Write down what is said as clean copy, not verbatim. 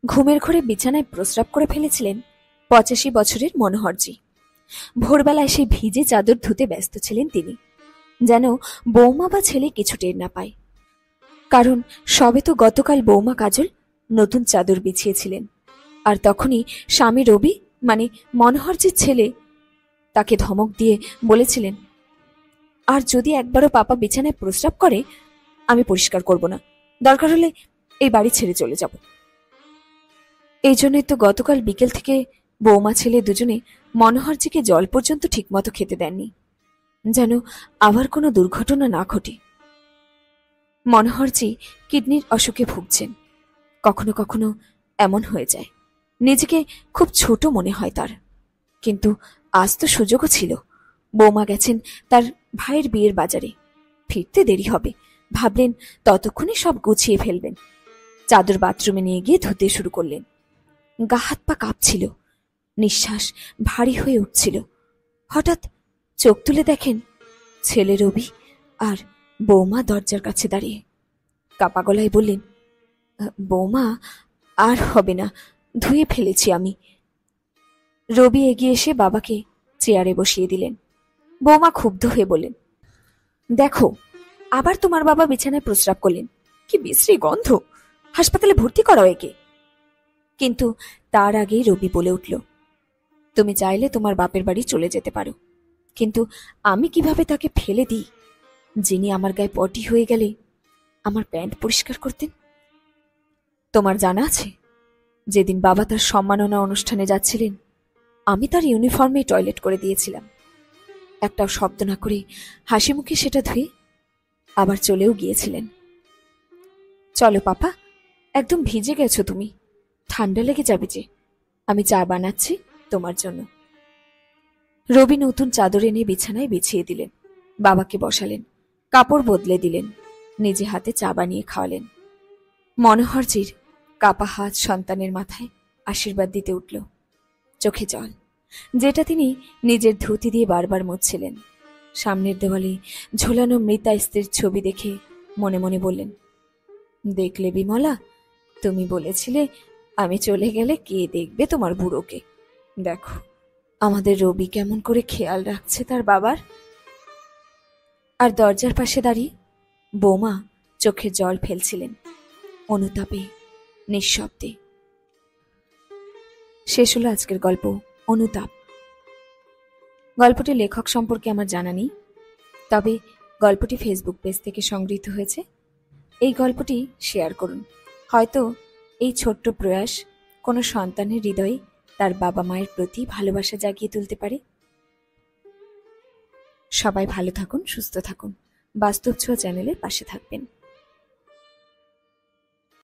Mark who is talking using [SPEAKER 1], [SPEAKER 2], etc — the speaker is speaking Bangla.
[SPEAKER 1] ঘুমের ঘোরে বিছানায় প্রস্রাব করে ফেলেছিলেন ৮৫ বছরের মনোহরজি। ভোরবেলায় সেই ভিজে চাদর ধুতে ব্যস্ত ছিলেন তিনি, যেন বৌমা বা ছেলে কিছু টের না পায়। কারণ সবে তো গতকাল বৌমা কাজল নতুন চাদর বিছিয়েছিলেন, আর তখনই স্বামী রবি মানে মনোহরজির ছেলে তাকে ধমক দিয়ে বলেছিলেন, আর যদি একবারও পাপা বিছানায় প্রস্রাব করে আমি পরিষ্কার করব না, দরকার হলে এই বাড়ি ছেড়ে চলে যাব। এই জন্যই তো গতকাল বিকেল থেকে বৌমা ছেলে দুজনে মনোহরজিকে জল পর্যন্ত ঠিকমতো খেতে দেননি, যেন আবার কোনো দুর্ঘটনা না ঘটে। মনোহরজি কিডনির অসুখে ভুগছেন। কখনো কখনো এমন হয়ে যায় নিজেকে খুব ছোট মনে হয় তার। কিন্তু আজ তো সুযোগও ছিল। বৌমা গেছেন তার ভাইয়ের বিয়ের বাজারে, ফিরতে দেরি হবে, ভাবলেন ততক্ষণে সব গুছিয়ে ফেলবেন। চাদর বাথরুমে নিয়ে গিয়ে ধুতে শুরু করলেন। গা হাত পা কাঁপছিল, নিঃশ্বাস ভারী হয়ে উঠছিল। হঠাৎ চোখ তুলে দেখেন ছেলে রবি আর বৌমা দরজার কাছে দাঁড়িয়ে। কাপা গলায় বললেন, বৌমা, আর হবে না, ধুয়ে ফেলেছি আমি। রবি এগিয়ে এসে বাবাকে চেয়ারে বসিয়ে দিলেন। বৌমা ক্ষুব্ধ হয়ে বললেন, দেখো, আবার তোমার বাবা বিছানায় প্রস্রাব করলেন, কি বিশ্রী গন্ধ, হাসপাতালে ভর্তি করাও একে। কিন্তু তার আগেই রবি বলে উঠল, তুমি চাইলে তোমার বাপের বাড়ি চলে যেতে পারো, কিন্তু আমি কিভাবে তাকে ফেলে দিই, যিনি আমার গায়ে পটি হয়ে গেলে আমার প্যান্ট পরিষ্কার করতেন। তোমার জানা আছে, যেদিন বাবা তার সম্মাননা অনুষ্ঠানে যাচ্ছিলেন আমি তার ইউনিফর্মে টয়লেট করে দিয়েছিলাম। একটাও শব্দ না করে হাসি মুখে সেটা ধুয়ে আবার চলেও গিয়েছিলেন। চলো পাপা, একদম ভিজে গেছো তুমি, ঠান্ডা লেগে যাবে যে, আমি চা বানাচ্ছি তোমার জন্য। রবি নতুন চাদর এনে বিছানায় বিছিয়ে দিলেন, বাবাকে বসালেন, কাপড় বদলে দিলেন, নিজে হাতে চা বানিয়ে খাওয়ালেন। মনোহরজির কাপা হাত সন্তানের মাথায় আশীর্বাদ দিতে উঠল, চোখে জল, যেটা তিনি নিজের ধুতি দিয়ে বারবার মুছছিলেন। সামনের দেওয়ালে ঝোলানো মৃতা স্ত্রীর ছবি দেখে মনে মনে বললেন, দেখলে বিমলা, তুমি বলেছিলে আমি চলে গেলে কে দেখবে তোমার বুড়োকে, দেখো আমাদের রবি কেমন করে খেয়াল রাখছে তার বাবার। আর দরজার পাশে দাঁড়িয়ে বৌমা চোখের জল ফেলছিলেন, অনুতাপে, নিঃশব্দে। শেষ হলো আজকের গল্প অনুতাপ। গল্পটির লেখক সম্পর্কে আমার জানা নেই, তবে গল্পটি ফেসবুক পেজ থেকে সংগৃহীত হয়েছে। এই গল্পটি শেয়ার করুন, হয়তো এই ছোট্ট প্রয়াস কোনো সন্তানের হৃদয়ে তার বাবা মায়ের প্রতি ভালোবাসা জাগিয়ে তুলতে পারে। সবাই ভালো থাকুন, সুস্থ থাকুন, বাস্তব ছোঁয়া চ্যানেলের পাশে থাকবেন।